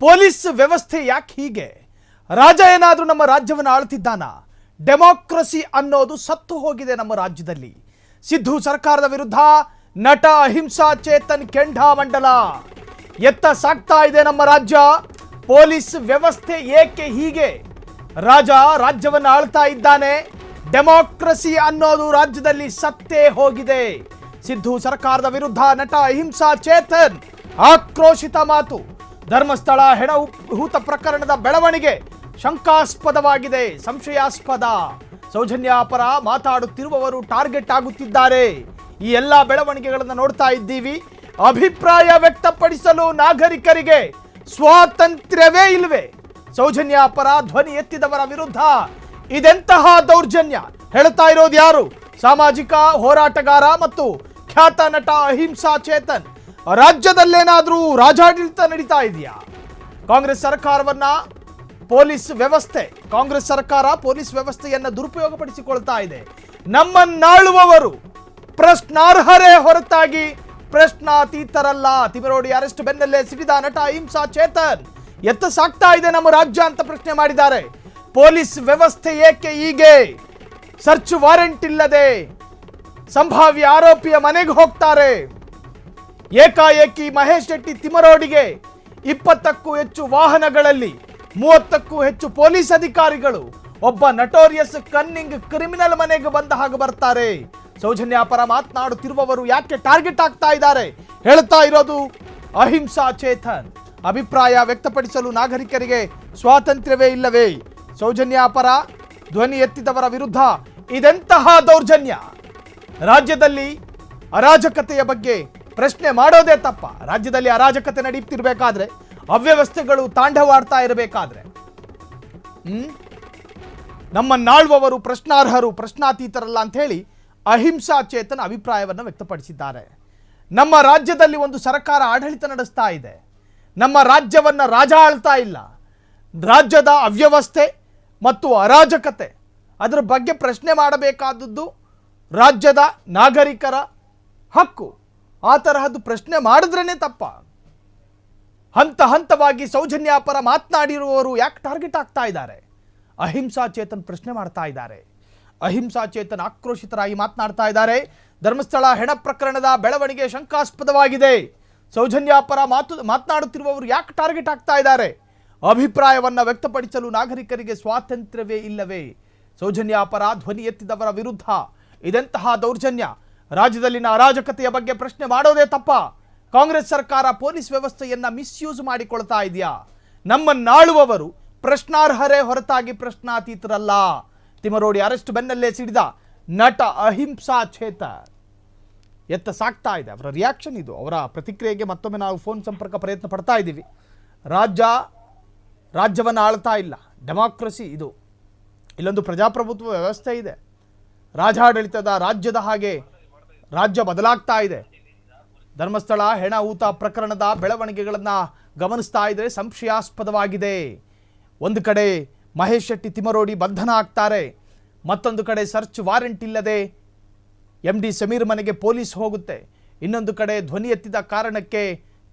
Police ವ್ಯವಸ್ಥೆ ಯಾಕೆ ಹೀಗೆ? ರಾಜ ಏನಾದರೂ ನಮ್ಮ ರಾಜ್ಯವನ್ನು ಆಳ್ತಿದ್ದಾನ? ಡೆಮಾಕ್ರಸಿ ಅನ್ನೋದು ಸತ್ತು ಹೋಗಿದೆ ನಮ್ಮ ರಾಜ್ಯದಲ್ಲಿ. ಸಿದ್ದು ಸರ್ಕಾರದ ವಿರುದ್ಧ ನಟ ಅಹಿಂಸಾ ಚೇತನ್ ಕೆಂಡಾಮಂಡಲ. ಎತ್ತ ಸಾಗ್ತಾ ಇದೆ ನಮ್ಮ ರಾಜ್ಯ. ಪೊಲೀಸ್ ವ್ಯವಸ್ಥೆ ಏಕೆ ಹೀಗೆ? ರಾಜ ರಾಜ್ಯವನ್ನು ಆಳ್ತಾ ಇದ್ದಾನೆ, ಡೆಮಾಕ್ರಸಿ ಅನ್ನೋದು ರಾಜ್ಯದಲ್ಲಿ ಸತ್ತೇ ಹೋಗಿದೆ. ಸಿದ್ದು ಸರ್ಕಾರದ ವಿರುದ್ಧ ನಟ ಅಹಿಂಸಾ ಚೇತನ್ ಆಕ್ರೋಶಿತ ಮಾತು. ಧರ್ಮಸ್ಥಳ ಹೆಣಹೂತ ಪ್ರಕರಣದ ಬೆಳವಣಿಗೆ ಶಂಕಾಸ್ಪದವಾಗಿದೆ, ಸಂಶಯಾಸ್ಪದ. ಸೌಜನ್ಯ ಪರ ಮಾತಾಡುತ್ತಿರುವವರು ಟಾರ್ಗೆಟ್ ಆಗುತ್ತಿದ್ದಾರೆ. ಈ ಎಲ್ಲ ಬೆಳವಣಿಗೆಗಳನ್ನು ನೋಡ್ತಾ ಇದ್ದೀವಿ. ಅಭಿಪ್ರಾಯ ವ್ಯಕ್ತಪಡಿಸಲು ನಾಗರಿಕರಿಗೆ ಸ್ವಾತಂತ್ರ್ಯವೇ ಇಲ್ವೇ? ಸೌಜನ್ಯ ಪರ ಧ್ವನಿ ಎತ್ತಿದವರ ವಿರುದ್ಧ ಇದೆಂತಹ ದೌರ್ಜನ್ಯ? ಹೇಳ್ತಾ ಇರೋದು ಯಾರು? ಸಾಮಾಜಿಕ ಹೋರಾಟಗಾರ ಮತ್ತು ಖ್ಯಾತ ನಟ ಅಹಿಂಸಾ ಚೇತನ್. ರಾಜ್ಯದಲ್ಲೇನಾದ್ರೂ ರಾಜಾಡಳಿತ ನಡೀತಾ ಇದೆಯಾ? ಕಾಂಗ್ರೆಸ್ ಸರ್ಕಾರ ಪೊಲೀಸ್ ವ್ಯವಸ್ಥೆಯನ್ನು ದುರುಪಯೋಗಪಡಿಸಿಕೊಳ್ತಾ ಇದೆ. ನಮ್ಮನ್ನಾಳುವವರು ಪ್ರಶ್ನಾರ್ಹರೇ ಹೊರತಾಗಿ ಪ್ರಶ್ನಾತೀತರಲ್ಲ. ತಿಮರೋಡಿ ಅರೆಸ್ಟ್ ಬೆನ್ನಲ್ಲೇ ಸಿಡಿದ ನಟ ಅಹಿಂಸಾ ಚೇತನ್. ಎತ್ತ ಸಾಗ್ತಾ ಇದೆ ನಮ್ಮ ರಾಜ್ಯ ಅಂತ ಪ್ರಶ್ನೆ ಮಾಡಿದ್ದಾರೆ. ಪೊಲೀಸ್ ವ್ಯವಸ್ಥೆ ಏಕೆ ಹೀಗೆ? ಸರ್ಚ್ ವಾರೆಂಟ್ ಇಲ್ಲದೆ ಸಂಭಾವ್ಯ ಆರೋಪಿಯ ಮನೆಗೆ ಹೋಗ್ತಾರೆ. ಏಕಾಏಕಿ ಮಹೇಶ್ ಶೆಟ್ಟಿ ತಿಮರೋಡಿಗೆ 20ಕ್ಕೂ ಹೆಚ್ಚು ವಾಹನಗಳಲ್ಲಿ 30ಕ್ಕೂ ಹೆಚ್ಚು ಪೊಲೀಸ್ ಅಧಿಕಾರಿಗಳು ಒಬ್ಬ ನಟೋರಿಯಸ್ ಕನ್ನಿಂಗ್ ಕ್ರಿಮಿನಲ್ ಮನೆಗೆ ಬಂದ ಹಾಗೆ ಬರ್ತಾರೆ. ಸೌಜನ್ಯ ಪರ ಮಾತನಾಡುತ್ತಿರುವವರು ಯಾಕೆ ಟಾರ್ಗೆಟ್ ಆಗ್ತಾ ಇದ್ದಾರೆ? ಹೇಳ್ತಾ ಇರೋದು ಅಹಿಂಸಾ ಚೇತನ್. ಅಭಿಪ್ರಾಯ ವ್ಯಕ್ತಪಡಿಸಲು ನಾಗರಿಕರಿಗೆ ಸ್ವಾತಂತ್ರ್ಯವೇ ಇಲ್ಲವೇ? ಸೌಜನ್ಯ ಪರ ಧ್ವನಿ ಎತ್ತಿದವರ ವಿರುದ್ಧ ಇದೆಂತಹ ದೌರ್ಜನ್ಯ? ರಾಜ್ಯದಲ್ಲಿ ಅರಾಜಕತೆಯ ಬಗ್ಗೆ ಪ್ರಶ್ನೆ ಮಾಡೋದೇ ತಪ್ಪ. ರಾಜ್ಯದಲ್ಲಿ ಅರಾಜಕತೆ ನಡೆಯುತ್ತಿರಬೇಕಾದ್ರೆ, ಅವ್ಯವಸ್ಥೆಗಳು ತಾಂಡವಾಡ್ತಾ ಇರಬೇಕಾದ್ರೆ ನಮ್ಮನ್ನಾಳುವವರು ಪ್ರಶ್ನಾರ್ಹರು, ಪ್ರಶ್ನಾತೀತರಲ್ಲ ಅಂತ ಹೇಳಿ ಅಹಿಂಸಾ ಚೇತನ್ ಅಭಿಪ್ರಾಯವನ್ನು ವ್ಯಕ್ತಪಡಿಸಿದ್ದಾರೆ. ನಮ್ಮ ರಾಜ್ಯದಲ್ಲಿ ಒಂದು ಸರ್ಕಾರ ಆಡಳಿತ ನಡೆಸ್ತಾ ಇದೆ. ನಮ್ಮ ರಾಜ್ಯವನ್ನು ರಾಜ ಆಳ್ತಾ ಇಲ್ಲ. ರಾಜ್ಯದ ಅವ್ಯವಸ್ಥೆ ಮತ್ತು ಅರಾಜಕತೆ ಅದರ ಬಗ್ಗೆ ಪ್ರಶ್ನೆ ಮಾಡಬೇಕಾದದ್ದು ರಾಜ್ಯದ ನಾಗರಿಕರ ಹಕ್ಕು. ಆ ತರಹದ್ದು ಪ್ರಶ್ನೆ ಮಾಡಿದ್ರೇ ತಪ್ಪ. ಹಂತ ಹಂತವಾಗಿ ಸೌಜನ್ಯ ಪರ ಮಾತನಾಡಿರುವವರು ಯಾಕೆ ಟಾರ್ಗೆಟ್ ಆಗ್ತಾ ಇದ್ದಾರೆ? ಅಹಿಂಸಾ ಚೇತನ್ ಪ್ರಶ್ನೆ ಮಾಡ್ತಾ ಇದ್ದಾರೆ. ಅಹಿಂಸಾ ಚೇತನ್ ಆಕ್ರೋಶಿತರಾಗಿ ಮಾತನಾಡ್ತಾ ಇದ್ದಾರೆ. ಧರ್ಮಸ್ಥಳ ಹೆಣ ಪ್ರಕರಣದ ಬೆಳವಣಿಗೆ ಶಂಕಾಸ್ಪದವಾಗಿದೆ. ಸೌಜನ್ಯ ಪರ ಮಾತನಾಡುತ್ತಿರುವವರು ಯಾಕೆ ಟಾರ್ಗೆಟ್ ಆಗ್ತಾ ಇದ್ದಾರೆ? ಅಭಿಪ್ರಾಯವನ್ನು ವ್ಯಕ್ತಪಡಿಸಲು ನಾಗರಿಕರಿಗೆ ಸ್ವಾತಂತ್ರ್ಯವೇ ಇಲ್ಲವೇ? ಸೌಜನ್ಯ ಪರ ಧ್ವನಿ ಎತ್ತಿದವರ ವಿರುದ್ಧ ಇದೆಂತಹ ದೌರ್ಜನ್ಯ? ರಾಜ್ಯದಲ್ಲಿನ ಅರಾಜಕತೆಯ ಬಗ್ಗೆ ಪ್ರಶ್ನೆ ಮಾಡೋದೇ ತಪ್ಪ. ಕಾಂಗ್ರೆಸ್ ಸರ್ಕಾರ ಪೊಲೀಸ್ ವ್ಯವಸ್ಥೆಯನ್ನ ಮಿಸ್ಯೂಸ್ ಮಾಡಿಕೊಳ್ತಾ ಇದೆಯಾ? ನಮ್ಮನ್ನಾಳುವವರು ಪ್ರಶ್ನಾರ್ಹರೇ ಹೊರತಾಗಿ ಪ್ರಶ್ನಾತೀತರಲ್ಲ. ತಿಮರೋಡಿ ಅರೆಸ್ಟ್ ಬೆನ್ನಲ್ಲೇ ಸಿಡಿದ ನಟ ಅಹಿಂಸಾ ಚೇತನ್. ಎತ್ತ ಸಾಗ್ತಾ ಇದೆ ಅವರ ರಿಯಾಕ್ಷನ್ ಇದು. ಅವರ ಪ್ರತಿಕ್ರಿಯೆಗೆ ಮತ್ತೊಮ್ಮೆ ನಾವು ಫೋನ್ ಸಂಪರ್ಕ ಪ್ರಯತ್ನ ಪಡ್ತಾ ಇದ್ದೀವಿ. ರಾಜ್ಯವನ್ನು ಆಳ್ತಾ ಇಲ್ಲ, ಡೆಮಾಕ್ರಸಿ ಇದು. ಇಲ್ಲೊಂದು ಪ್ರಜಾಪ್ರಭುತ್ವ ವ್ಯವಸ್ಥೆ ಇದೆ. ರಾಜಾಡಳಿತದ ರಾಜ್ಯದ ಹಾಗೆ ರಾಜ್ಯ ಬದಲಾಗ್ತಾ ಇದೆ. ಧರ್ಮಸ್ಥಳ ಹೆಣಹೂತ ಪ್ರಕರಣದ ಬೆಳವಣಿಗೆಗಳನ್ನು ಗಮನಿಸ್ತಾ ಇದ್ರೆ ಸಂಶಯಾಸ್ಪದವಾಗಿದೆ. ಒಂದು ಕಡೆ ಮಹೇಶ್ ಶೆಟ್ಟಿ ತಿಮರೋಡಿ ಬಂಧನ ಆಗ್ತಾರೆ, ಮತ್ತೊಂದು ಕಡೆ ಸರ್ಚ್ ವಾರೆಂಟ್ ಇಲ್ಲದೆ MD ಸಮೀರ್ ಮನೆಗೆ ಪೊಲೀಸ್ ಹೋಗುತ್ತೆ. ಇನ್ನೊಂದು ಕಡೆ ಧ್ವನಿ ಎತ್ತಿದ ಕಾರಣಕ್ಕೆ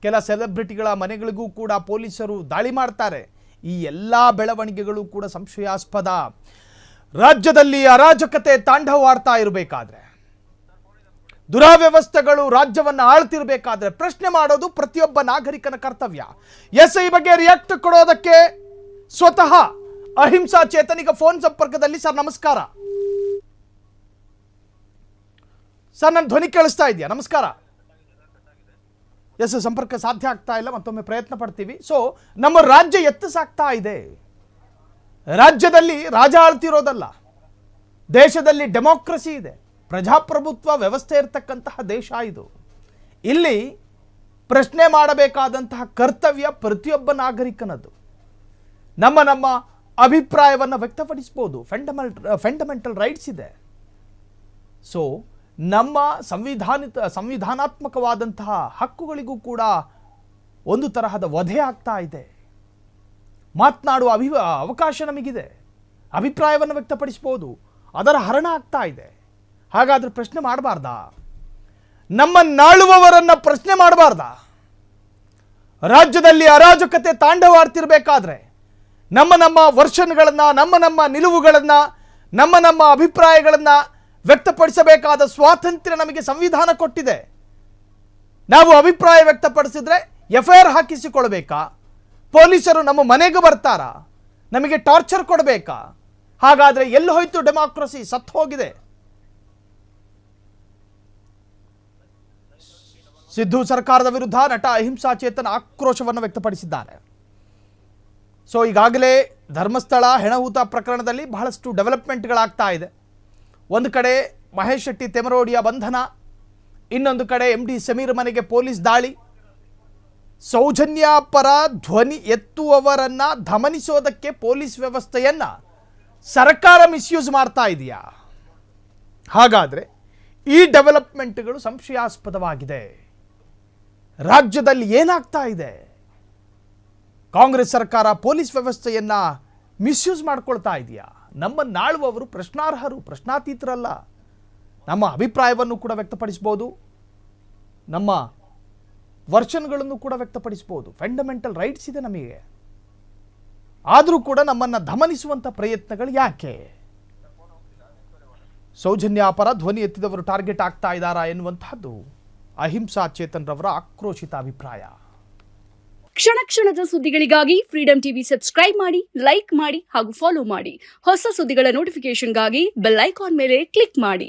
ಕೆಲ ಸೆಲೆಬ್ರಿಟಿಗಳ ಮನೆಗಳಿಗೂ ಕೂಡ ಪೊಲೀಸರು ದಾಳಿ ಮಾಡ್ತಾರೆ. ಈ ಎಲ್ಲ ಬೆಳವಣಿಗೆಗಳು ಕೂಡ ಸಂಶಯಾಸ್ಪದ. ರಾಜ್ಯದಲ್ಲಿ ಅರಾಜಕತೆ ತಾಂಡವಾಡ್ತಾ ಇರಬೇಕಾದ್ರೆ, ದುರಾವ್ಯವಸ್ಥೆಗಳು ರಾಜ್ಯವನ್ನು ಆಳ್ತಿರ್ಬೇಕಾದ್ರೆ ಪ್ರಶ್ನೆ ಮಾಡೋದು ಪ್ರತಿಯೊಬ್ಬ ನಾಗರಿಕನ ಕರ್ತವ್ಯ. ಈ ಬಗ್ಗೆ ರಿಯಾಕ್ಟ್ ಕೊಡೋದಕ್ಕೆ ಸ್ವತಃ ಅಹಿಂಸಾ ಚೇತನಿಗ ಫೋನ್ ಸಂಪರ್ಕದಲ್ಲಿ. ಸರ್ ನಮಸ್ಕಾರ. ಸರ್ ನನ್ನ ಧ್ವನಿ ಕೇಳಿಸ್ತಾ ಇದೆಯಾ? ನಮಸ್ಕಾರ. ಸಂಪರ್ಕ ಸಾಧ್ಯ ಆಗ್ತಾ ಇಲ್ಲ, ಮತ್ತೊಮ್ಮೆ ಪ್ರಯತ್ನ ಪಡ್ತೀವಿ. ಸೊ ನಮ್ಮ ರಾಜ್ಯ ಎತ್ತ ಸಾಗ್ತಾ ಇದೆ. ರಾಜ್ಯದಲ್ಲಿ ರಾಜ ಆಳ್ತಿರೋದಲ್ಲ, ದೇಶದಲ್ಲಿ ಡೆಮಾಕ್ರಸಿ ಇದೆ, ಪ್ರಜಾಪ್ರಭುತ್ವ ವ್ಯವಸ್ಥೆ ಇರತಕ್ಕಂತಹ ದೇಶ ಇದು. ಇಲ್ಲಿ ಪ್ರಶ್ನೆ ಮಾಡಬೇಕಾದಂತಹ ಕರ್ತವ್ಯ ಪ್ರತಿಯೊಬ್ಬ ನಾಗರಿಕನದು. ನಮ್ಮ ಅಭಿಪ್ರಾಯವನ್ನು ವ್ಯಕ್ತಪಡಿಸಬಹುದು, ಫಂಡಮೆಂಟಲ್ ರೈಟ್ಸ್ ಇದೆ. ಸೊ ನಮ್ಮ ಸಂವಿಧಾನಾತ್ಮಕವಾದಂತಹ ಹಕ್ಕುಗಳಿಗೂ ಕೂಡ ಒಂದು ತರಹದ ವಧೆ ಆಗ್ತಾ ಇದೆ. ಮಾತನಾಡುವ ಅವಕಾಶ ನಮಗಿದೆ, ಅಭಿಪ್ರಾಯವನ್ನು ವ್ಯಕ್ತಪಡಿಸಬಹುದು, ಅದರ ಹರಣ ಆಗ್ತಾ ಇದೆ. ಹಾಗಾದ್ರೆ ಪ್ರಶ್ನೆ ಮಾಡಬಾರ್ದಾ? ನಮ್ಮನ್ನಾಳುವವರನ್ನ ಪ್ರಶ್ನೆ ಮಾಡಬಾರ್ದಾ? ರಾಜ್ಯದಲ್ಲಿ ಅರಾಜಕತೆ ತಾಂಡವಾಡ್ತಿರ್ಬೇಕಾದ್ರೆ ನಮ್ಮ ವರ್ಷನ್ಗಳನ್ನ, ನಮ್ಮ ನಿಲುವುಗಳನ್ನ, ನಮ್ಮ ಅಭಿಪ್ರಾಯಗಳನ್ನ ವ್ಯಕ್ತಪಡಿಸಬೇಕಾದ ಸ್ವಾತಂತ್ರ್ಯ ನಮಗೆ ಸಂವಿಧಾನ ಕೊಟ್ಟಿದೆ. ನಾವು ಅಭಿಪ್ರಾಯ ವ್ಯಕ್ತಪಡಿಸಿದ್ರೆ FIR ಹಾಕಿಸಿಕೊಳ್ಬೇಕಾ? ಪೊಲೀಸರು ನಮ್ಮ ಮನೆಗೆ ಬರ್ತಾರಾ? ನಮಗೆ ಟಾರ್ಚರ್ ಕೊಡಬೇಕಾ? ಹಾಗಾದ್ರೆ ಎಲ್ಲಿ ಹೋಯ್ತು ಡೆಮಾಕ್ರಸಿ? ಸತ್ತು ಹೋಗಿದೆ. ಸಿದ್ದು ಸರ್ಕಾರದ ವಿರುದ್ಧ ನಟ ಅಹಿಂಸಾ ಚೇತನ್ ಆಕ್ರೋಶವನ್ನು ವ್ಯಕ್ತಪಡಿಸಿದ್ದಾರೆ. ಸೊ ಈಗಾಗಲೇ ಧರ್ಮಸ್ಥಳ ಹೆಣಹೂತ ಪ್ರಕರಣದಲ್ಲಿ ಬಹಳಷ್ಟು ಡೆವಲಪ್ಮೆಂಟ್ಗಳಾಗ್ತಾ ಇದೆ. ಒಂದು ಕಡೆ ಮಹೇಶ್ ಶೆಟ್ಟಿ ತೆಮರೋಡಿಯ ಬಂಧನ, ಇನ್ನೊಂದು ಕಡೆ MD ಸಮೀರ್ ಮನೆಗೆ ಪೊಲೀಸ್ ದಾಳಿ. ಸೌಜನ್ಯ ಪರ ಧ್ವನಿ ಎತ್ತುವವರನ್ನ ಧಮನಿಸೋದಕ್ಕೆ ಪೊಲೀಸ್ ವ್ಯವಸ್ಥೆಯನ್ನ ಸರ್ಕಾರ ಮಿಸ್ಯೂಸ್ ಮಾಡ್ತಾ ಇದೆಯಾ? ಹಾಗಾದ್ರೆ ಈ ಡೆವಲಪ್ಮೆಂಟ್ಗಳು ಸಂಶಯಾಸ್ಪದವಾಗಿದೆ. ರಾಜ್ಯದಲ್ಲಿ ಏನಾಗ್ತಾ ಇದೆ? ಕಾಂಗ್ರೆಸ್ ಸರ್ಕಾರ ಪೊಲೀಸ್ ವ್ಯವಸ್ಥೆಯನ್ನ ಮಿಸ್ಯೂಸ್ ಮಾಡ್ಕೊಳ್ತಾ ಇದೆಯಾ? ನಮ್ಮನ್ನಾಳುವವರು ಪ್ರಶ್ನಾರ್ಹರು, ಪ್ರಶ್ನಾತೀತರಲ್ಲ. ನಮ್ಮ ಅಭಿಪ್ರಾಯವನ್ನು ಕೂಡ ವ್ಯಕ್ತಪಡಿಸಬಹುದು, ನಮ್ಮ ವರ್ಷನ್ಗಳನ್ನು ಕೂಡ ವ್ಯಕ್ತಪಡಿಸಬಹುದು. ಫಂಡಮೆಂಟಲ್ ರೈಟ್ಸ್ ಇದೆ ನಮಗೆ. ಆದರೂ ಕೂಡ ನಮ್ಮನ್ನು ಧಮನಿಸುವಂಥ ಪ್ರಯತ್ನಗಳು ಯಾಕೆ? ಸೌಜನ್ಯ ಪರ ಧ್ವನಿ ಎತ್ತಿದವರು ಟಾರ್ಗೆಟ್ ಆಗ್ತಾ ಇದ್ದಾರಾ ಎನ್ನುವಂತಹದ್ದು ಅಹಿಂಸಾ ಚೇತನ್ ರವರ ಆಕ್ರೋಶಿತ ಅಭಿಪ್ರಾಯ. ಕ್ಷಣ ಕ್ಷಣದ ಸುದ್ದಿಗಳಿಗಾಗಿ ಫ್ರೀಡಂ ಟಿವಿ ಸಬ್ಸ್ಕ್ರೈಬ್ ಮಾಡಿ, ಲೈಕ್ ಮಾಡಿ ಹಾಗೂ ಫಾಲೋ ಮಾಡಿ. ಹೊಸ ಸುದ್ದಿಗಳ ನೋಟಿಫಿಕೇಶನ್ಗಾಗಿ ಬೆಲ್ ಐಕಾನ್ ಮೇಲೆ ಕ್ಲಿಕ್ ಮಾಡಿ.